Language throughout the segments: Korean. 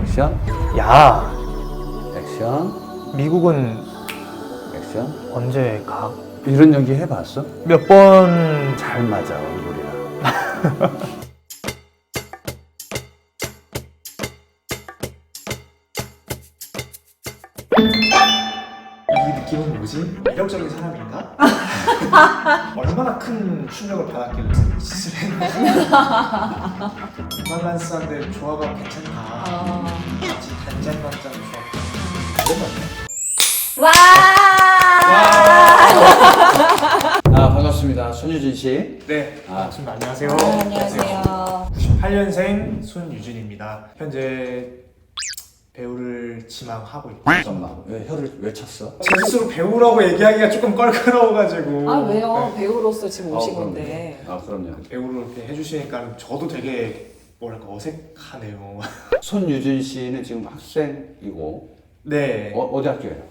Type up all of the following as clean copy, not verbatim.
액션. 야, 액션. 미국은 액션. 언제 가? 이런 연기 해봤어? 몇 번? 잘 맞아 얼굴이랑. 이 느낌은 뭐지? 매력적인 사람인가? 얼마나 큰 충격을 받았길래 이 짓을 했는지. 이말란스한데 조화가 괜찮다. 마치 단짠단짠 조합. 와! 아 반갑습니다. 손유진 씨. 네, 반갑습니다. 안녕하세요. 안녕하세요. 98년생 손유진입니다. 현재 배우를 지망하고 있고. 잠깐만. 왜 혀를 왜 쳤어? 제 스스로 배우라고 얘기하기가 조금 껄끄러워가지고. 아 왜요? 네. 배우로서 지금 오신 그럼요. 건데. 아 그럼요. 배우로 이렇게 해주시니까 저도 되게 뭐랄까 어색하네요. 손유진 씨는 지금 학생이고 네. 어디 학교예요?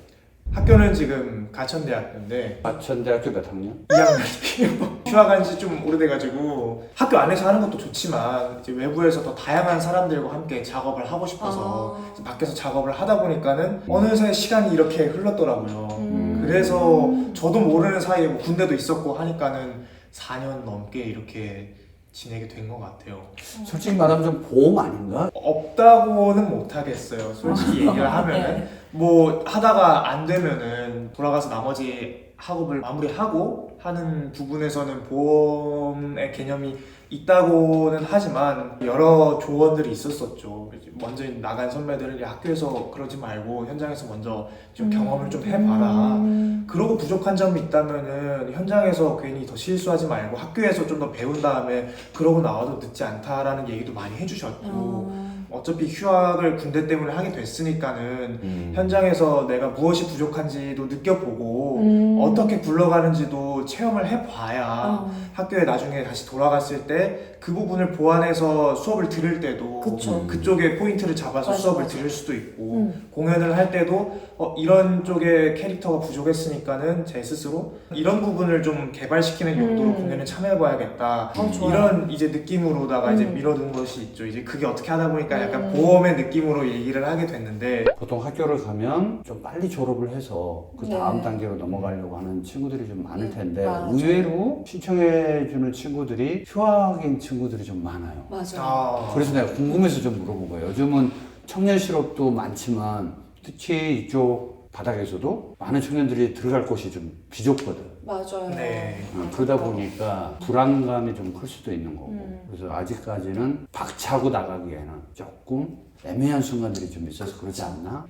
학교는 지금 가천대학교인데 과천대학교 몇 학년? 2학년이에요. 휴학한 지 좀 오래돼가지고 학교 안에서 하는 것도 좋지만 이제 외부에서 더 다양한 사람들과 함께 작업을 하고 싶어서 이제 밖에서 작업을 하다 보니까는 어느새 시간이 이렇게 흘렀더라고요. 그래서 저도 모르는 사이에 뭐 군대도 있었고 하니까는 4년 넘게 이렇게 지내게 된 것 같아요. 솔직히 말하면 좀 보험 아닌가? 없다고는 못하겠어요. 솔직히 얘기를 하면은 네. 뭐 하다가 안 되면은 돌아가서 나머지 학업을 마무리하고 하는 부분에서는 보험의 개념이 있다고는 하지만 여러 조언들이 있었었죠. 먼저 나간 선배들은 야, 학교에서 그러지 말고 현장에서 먼저 좀 경험을 좀 해봐라. 그러고 부족한 점이 있다면은 현장에서 괜히 더 실수하지 말고 학교에서 좀 더 배운 다음에 그러고 나와도 늦지 않다라는 얘기도 많이 해주셨고 어차피 휴학을 군대 때문에 하게 됐으니까는 현장에서 내가 무엇이 부족한지도 느껴보고 어떻게 굴러가는지도 체험을 해봐야 학교에 나중에 다시 돌아갔을 때 그 부분을 보완해서 수업을 들을 때도 그쵸. 그쪽에 포인트를 잡아서 맞아, 수업을 맞아. 들을 수도 있고 공연을 할 때도 이런 쪽에 캐릭터가 부족했으니까는 제 스스로 이런 부분을 좀 개발시키는 용도로 공연에 참여해봐야겠다. 좋아요. 이런 이제 느낌으로다가 이제 밀어둔 것이 있죠. 이제 그게 어떻게 하다 보니까 약간 보험의 느낌으로 얘기를 하게 됐는데 보통 학교를 가면 좀 빨리 졸업을 해서 그 다음 네. 단계로 넘어가려고 하는 친구들이 좀 많을 텐데 맞아요. 의외로 신청해주는 친구들이 휴학인 친구들이 좀 많아요. 맞아요. 그래서 내가 궁금해서 좀 물어본 거예요. 요즘은 청년 실업도 많지만 특히 이쪽 바닥에서도 많은 청년들이 들어갈 곳이 좀 비좁거든. 맞아요. 네. 그러다 보니까 불안감이 좀 클 수도 있는 거고 그래서 아직까지는 박차고 나가기에는 조금 애매한 순간들이 좀 있어서 그러지 않나?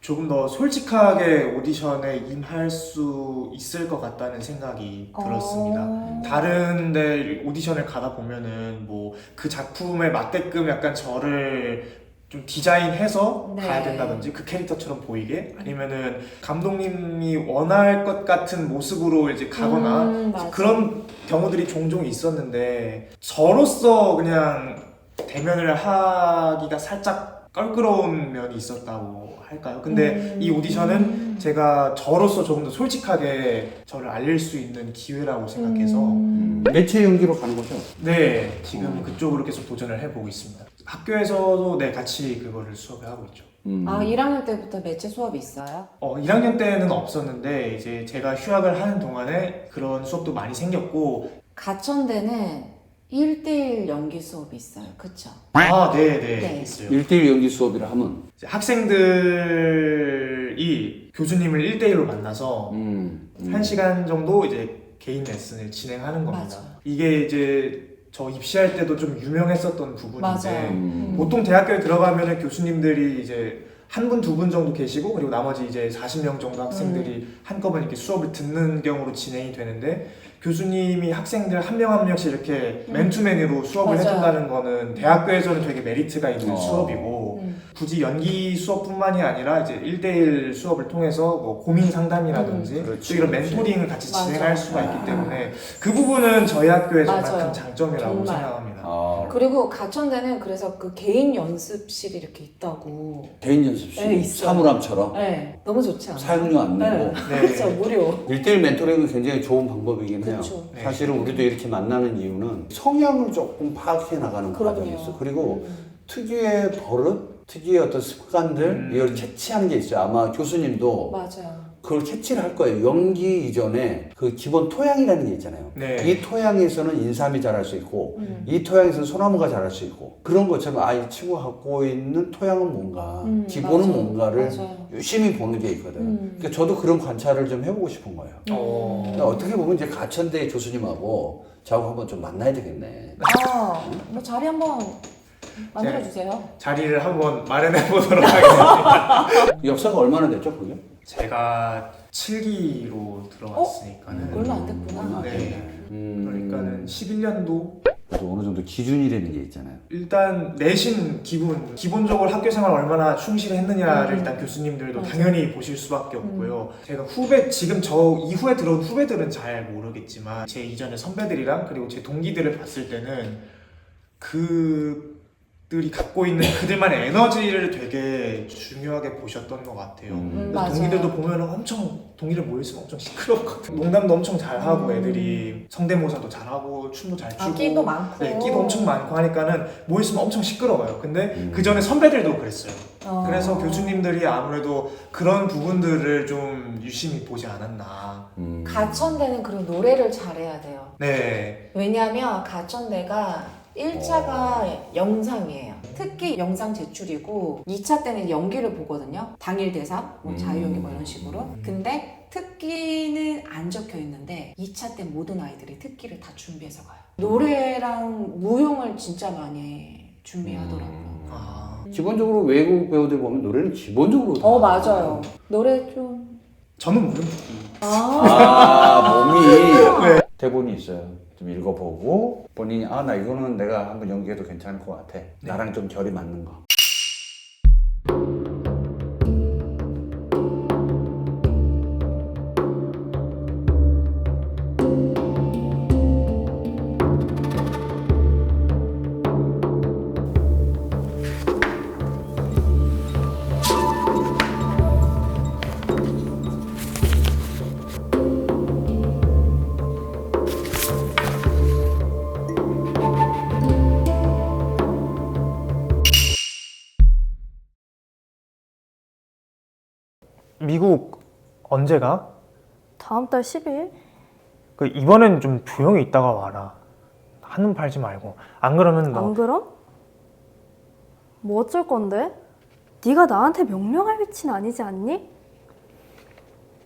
조금 더 솔직하게 오디션에 임할 수 있을 것 같다는 생각이 들었습니다. 다른 데 오디션을 가다 보면은 뭐 그 작품에 맞게끔 약간 저를 좀 디자인해서 네. 가야 된다든지 그 캐릭터처럼 보이게 아니면은 감독님이 원할 것 같은 모습으로 이제 가거나 맞아. 그런 경우들이 종종 있었는데 저로서 그냥 대면을 하기가 살짝 껄끄러운 면이 있었다고 할까요? 근데 이 오디션은 제가 저로서 조금 더 솔직하게 저를 알릴 수 있는 기회라고 생각해서 매체 연기로 가는 거죠? 네, 지금 그쪽으로 계속 도전을 해보고 있습니다. 학교에서도 네, 같이 그거를 수업을 하고 있죠. 아 1학년 때부터 매체 수업이 있어요? 1학년 때는 없었는데 이제 제가 휴학을 하는 동안에 그런 수업도 많이 생겼고 가천대는 1대1 연기 수업이 있어요. 그쵸? 네, 네. 있어요. 1대1 연기 수업이라 하면 이제 학생들이 교수님을 1대1로 만나서 1시간 정도 이제 개인 레슨을 진행하는 겁니다. 맞아. 이게 이제 저 입시할 때도 좀 유명했었던 부분인데 맞아요. 보통 대학교에 들어가면은 교수님들이 이제 한 분, 두 분 정도 계시고 그리고 나머지 이제 40명 정도 학생들이 한꺼번에 이렇게 수업을 듣는 경우로 진행이 되는데 교수님이 학생들 한 명 한 명씩 이렇게 맨투맨으로 수업을 맞아요. 해준다는 거는 대학교에서는 되게 메리트가 있는 수업이고 굳이 연기 수업뿐만이 아니라 이제 1대1 수업을 통해서 뭐 고민 상담이라든지 그렇지, 또 이런 그렇지. 멘토링을 같이 맞아. 진행할 수가 있기 때문에 그 부분은 저희 학교의 정말 맞아요. 큰 장점이라고 정말. 생각합니다. 그리고 가천대는 그래서 그 개인 연습실이 이렇게 있다고. 개인 연습실, 네, 있어요. 사물함처럼 네, 너무 좋지 않아요? 사용료 안 내고 네. 그렇죠, 무료. 1대1 멘토링은 굉장히 좋은 방법이긴 해. 같아요. 그쵸. 네. 사실은 우리도 이렇게 만나는 이유는 성향을 조금 파악해 나가는 그럼요. 과정이 있어. 그리고 특유의 버릇, 특유의 어떤 습관들 이걸 캐치하는 게 있어요. 아마 교수님도 맞아요. 그걸 캐치를 할 거예요. 연기 이전에 그 기본 토양이라는 게 있잖아요. 네. 이 토양에서는 인삼이 자랄 수 있고 이 토양에서는 소나무가 자랄 수 있고 그런 것처럼 이 친구가 갖고 있는 토양은 뭔가 기본은 맞아요. 뭔가를 맞아요. 유심히 보는 게 있거든. 그러니까 저도 그런 관찰을 좀 해보고 싶은 거예요. 그러니까 어떻게 보면 이제 가천대 교수님하고 저하고 한번 좀 만나야 되겠네. 뭐 자리 한번 만들어주세요. 자리를 한번 마련해 보도록 하겠습니다. 역사가 얼마나 됐죠, 그게? 제가 7기로 들어왔으니까는 얼마 안 됐구나. 네. 그러니까는 11년도 그래도 어느 정도 기준이라는 게 있잖아요. 일단 내신 기본적으로 학교 생활 얼마나 충실히 했느냐를 일단 교수님들도 당연히 보실 수밖에 없고요. 제가 지금 저 이후에 들어온 후배들은 잘 모르겠지만 제 이전의 선배들이랑 그리고 제 동기들을 봤을 때는 그들이 갖고 있는 그들만의 에너지를 되게 중요하게 보셨던 것 같아요. 맞아요. 동기들도 보면 동기들 모여있으면 엄청 시끄럽거든요. 농담도 엄청 잘하고 애들이 성대모사도 잘하고 춤도 잘 추고 끼도 많고. 네, 끼도 엄청 많고 하니까는 모였으면 엄청 시끄러워요. 근데 그 전에 선배들도 그랬어요. 그래서 교수님들이 아무래도 그런 부분들을 좀 유심히 보지 않았나. 가천대는 그리고 노래를 잘해야 돼요. 네. 왜냐하면 가천대가 1차가 영상이에요. 특기 영상 제출이고 2차 때는 연기를 보거든요. 당일 대상, 뭐 자유연기 뭐 이런 식으로. 근데 특기는 안 적혀 있는데 2차 때 모든 아이들이 특기를 다 준비해서 가요. 노래랑 무용을 진짜 많이 준비하더라고요. 기본적으로 외국 배우들 보면 노래는 기본적으로 다 맞아요. 노래 좀 저는 모른 특기. 몸이 대본이 있어요. 좀 읽어보고 본인이 나 이거는 내가 한번 연기해도 괜찮을 것 같아. 나랑 좀 결이 맞는 거. 미국 언제 가? 다음 달 10일? 이번엔 좀 조용히 있다가 와라. 한눈 팔지 말고. 안 그러면 너 안 그럼? 뭐 어쩔 건데? 네가 나한테 명령할 위치는 아니지 않니?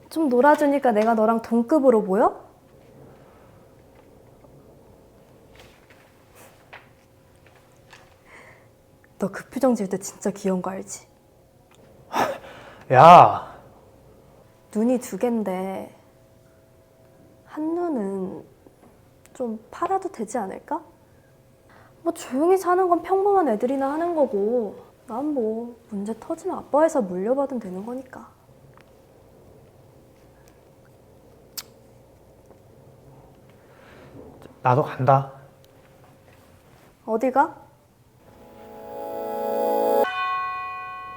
좀 놀아주니까 내가 너랑 동급으로 보여? 너 그 표정 지을 때 진짜 귀여운 거 알지? 야, 눈이 두 갠데 한 눈은 좀 팔아도 되지 않을까? 뭐 조용히 사는 건 평범한 애들이나 하는 거고 난 뭐 문제 터지면 아빠 회사 물려받으면 되는 거니까. 나도 간다. 어디가?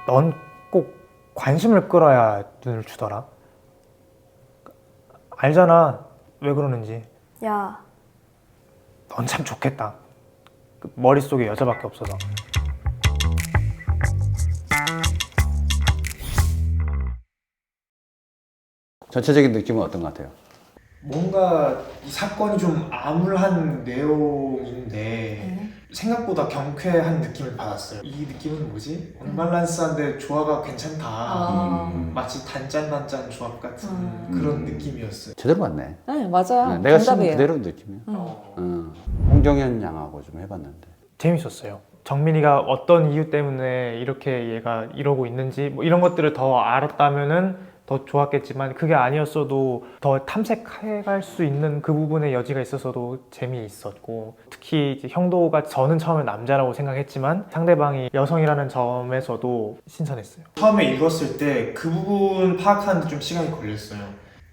넌 꼭 관심을 끌어야 눈을 주더라. 알잖아. 왜 그러는지. 야, 넌 참 좋겠다. 머릿속에 여자밖에 없어서. 전체적인 느낌은 어떤 것 같아요? 뭔가 이 사건이 좀 암울한 내용인데 생각보다 경쾌한 느낌을 받았어요. 이 느낌은 뭐지? 언밸런스한데 조화가 괜찮다. 마치 단짠단짠 조합 같은 그런 느낌이었어요. 제대로 봤네. 네, 맞아요. 내가 쓴 정답이에요. 그대로 느낌이야. 홍정현 양하고 좀 해봤는데. 재밌었어요. 정민이가 어떤 이유 때문에 이렇게 얘가 이러고 있는지 뭐 이런 것들을 더 알았다면은 더 좋았겠지만 그게 아니었어도 더 탐색해갈 수 있는 그 부분의 여지가 있어서도 재미있었고 특히 이제 형도가 저는 처음에 남자라고 생각했지만 상대방이 여성이라는 점에서도 신선했어요. 처음에 읽었을 때 그 부분 파악하는데 좀 시간이 걸렸어요.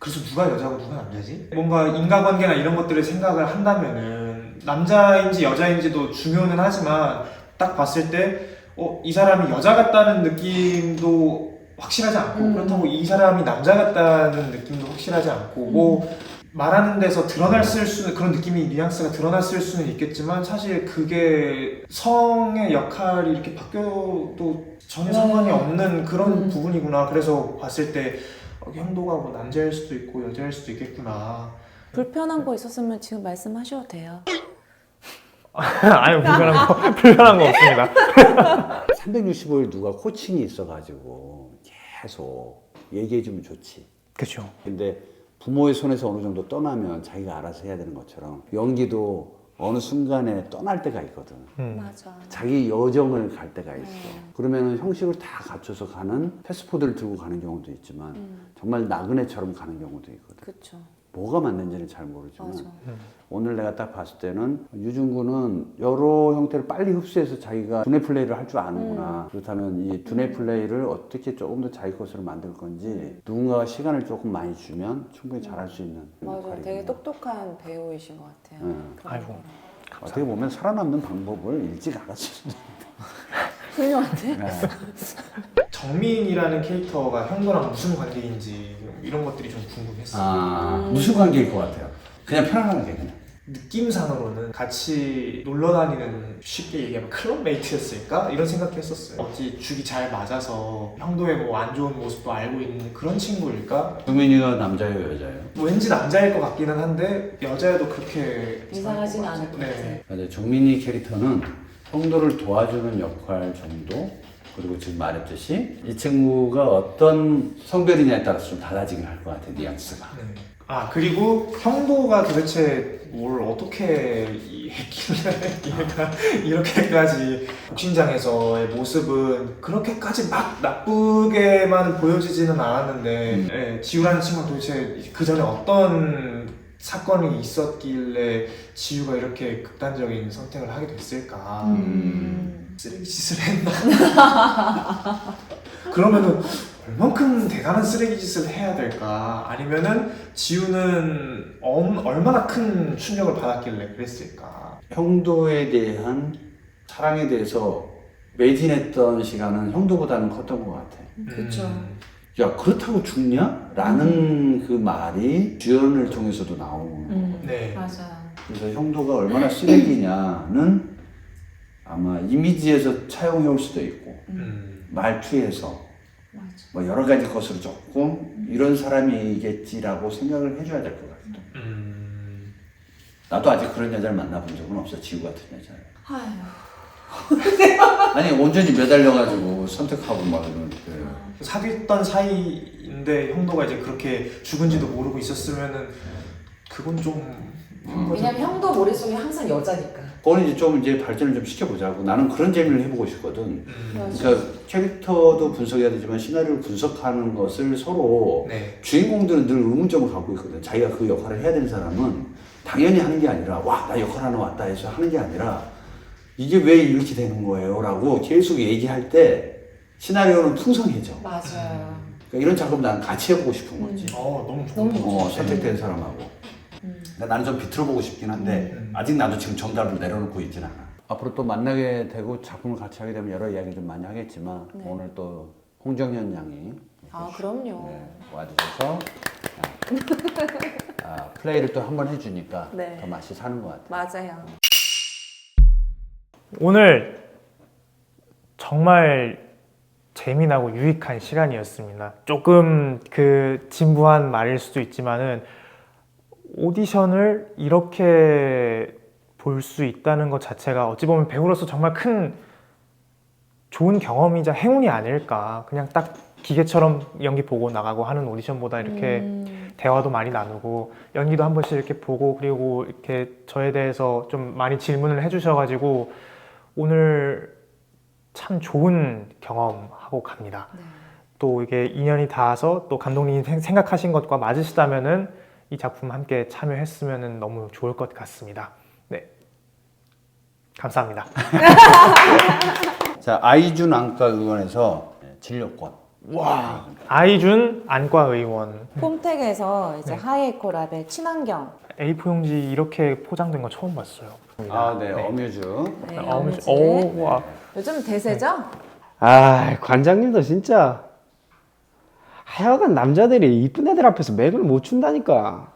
그래서 누가 여자고 누가 남자지? 뭔가 인과관계나 이런 것들을 생각을 한다면은 남자인지 여자인지도 중요는 하지만 딱 봤을 때 이 사람이 여자 같다는 느낌도 확실하지 않고 그렇다고 이 사람이 남자 같다는 느낌도 확실하지 않고 뭐 말하는 데서 드러났을 수는 그런 느낌이 뉘앙스가 드러났을 수는 있겠지만 사실 그게 성의 역할이 이렇게 바뀌어도 전혀 상관이 없는 그런 부분이구나. 그래서 봤을 때 형도가 뭐 남자일 수도 있고 여자일 수도 있겠구나. 불편한 거 있었으면 지금 말씀하셔도 돼요. 아니 불편한 거 없습니다. 365일 누가 코칭이 있어가지고 계속 얘기해주면 좋지. 그렇죠. 근데 부모의 손에서 어느 정도 떠나면 자기가 알아서 해야 되는 것처럼 연기도 어느 순간에 떠날 때가 있거든. 맞아. 자기 여정을 갈 때가 있어. 그러면 형식을 다 갖춰서 가는 패스포드를 들고 가는 경우도 있지만 정말 나그네처럼 가는 경우도 있거든. 그쵸. 뭐가 맞는지는 잘 모르지만 맞아. 오늘 내가 딱 봤을 때는 유준구는 여러 형태를 빨리 흡수해서 자기가 두뇌 플레이를 할 줄 아는구나. 그렇다면 이 두뇌 플레이를 어떻게 조금 더 자기 것으로 만들 건지 누군가가 시간을 조금 많이 주면 충분히 잘할 수 있는 맞아요. 역할이구나. 되게 똑똑한 배우이신 것 같아요. 그런 아이고. 거는. 어떻게 보면 살아남는 방법을 일찍 알았을 훌륭한데? 정민이라는 캐릭터가 형도랑 무슨 관계인지 이런 것들이 좀 궁금했어요. 무슨 관계일 것 같아요? 그냥 편안하게 그냥. 느낌상으로는 같이 놀러 다니는 쉽게 얘기하면 클럽메이트였을까? 이런 생각도 했었어요. 어찌 죽이 잘 맞아서 형도의 뭐 안 좋은 모습도 알고 있는 그런 친구일까? 두민이가 남자예요, 여자예요? 왠지 남자일 것 같기는 한데 여자여도 그렇게 이상하진 것 같아요. 않을 것 같아요. 근데 정민이 캐릭터는 형도를 도와주는 역할 정도, 그리고 지금 말했듯이 이 친구가 어떤 성별이냐에 따라서 좀 달라지긴 할 것 같아, 뉘앙스가. 네. 아 그리고 형도가 도대체 뭘 어떻게 했길래 얘가 이렇게까지 복싱장에서의 모습은 그렇게까지 막 나쁘게만 보여지지는 않았는데 예, 지우라는 친구는 도대체 그 전에 어떤 사건이 있었길래 지우가 이렇게 극단적인 선택을 하게 됐을까? 쓰레기 짓을 했나? 그러면은 얼만큼 대단한 쓰레기 짓을 해야 될까? 아니면은 지우는 얼마나 큰 충격을 받았길래 그랬을까? 형도에 대한 사랑에 대해서 매진했던 시간은 형도보다는 컸던 것 같아. 그쵸. 야, 그렇다고 죽냐? 라는 그 말이 주연을 통해서도 나오는 거거든. 네. 맞아요. 그래서 형도가 얼마나 쓰레기냐는 아마 이미지에서 차용해 올 수도 있고 말투에서 맞아. 뭐 여러 가지 것으로 조금 이런 사람이겠지라고 생각을 해줘야 될 것 같아. 나도 아직 그런 여자를 만나본 적은 없어. 지우 같은 여자를. 아휴. 아니 온전히 매달려가지고 선택하고 막 이런 사귀었던 사이인데 형도가 이제 그렇게 죽은지도 모르고 있었으면은 그건 좀 왜냐면 형도 머릿속에 항상 여자니까. 그건 이제 좀 이제 발전을 좀 시켜보자고. 나는 그런 재미를 해보고 싶거든. 맞아. 그러니까 캐릭터도 분석해야 되지만 시나리오를 분석하는 것을 서로 네. 주인공들은 늘 의문점을 갖고 있거든. 자기가 그 역할을 해야 되는 사람은 당연히 하는 게 아니라 와, 나 역할 하나 왔다 해서 하는 게 아니라 이게 왜 이렇게 되는 거예요? 라고 계속 얘기할 때 시나리오는 풍성해져. 맞아요. 그러니까 이런 작업 난 같이 해보고 싶은 거지. 너무 좋은 너무 거 같아요. 선택된 사람하고. 근데 나는 좀 비틀어보고 싶긴 한데 아직 나도 지금 정답을 내려놓고 있진 않아. 앞으로 또 만나게 되고 작품을 같이 하게 되면 여러 이야기 좀 많이 하겠지만 네. 오늘 또 홍정현 양이 아 그럼요. 네, 와주셔서 플레이를 또 한 번 해주니까 네. 더 맛이 사는 것 같아요. 맞아요. 오늘 정말 재미나고 유익한 시간이었습니다. 조금 그 진부한 말일 수도 있지만은 오디션을 이렇게 볼 수 있다는 것 자체가 어찌 보면 배우로서 정말 큰 좋은 경험이자 행운이 아닐까. 그냥 딱 기계처럼 연기 보고 나가고 하는 오디션보다 이렇게 대화도 많이 나누고 연기도 한 번씩 이렇게 보고 그리고 이렇게 저에 대해서 좀 많이 질문을 해주셔가지고 오늘 참 좋은 경험하고 갑니다. 네. 또 이게 인연이 닿아서 또 감독님이 생각하신 것과 맞으시다면은 이 작품 함께 참여했으면 너무 좋을 것 같습니다. 네, 감사합니다. 자, 아이준 안과의원에서 진료권. 와, 아이준 안과의원. 폼텍에서 이제 네. 하이에코 라벨 친환경. A4 용지 이렇게 포장된 거 처음 봤어요. 네, 어뮤즈. 네, 어뮤즈. 어뮤즈. 오, 와. 요즘 대세죠? 아, 관장님도 진짜 하여간 남자들이 이쁜 애들 앞에서 맥을 못 춘다니까.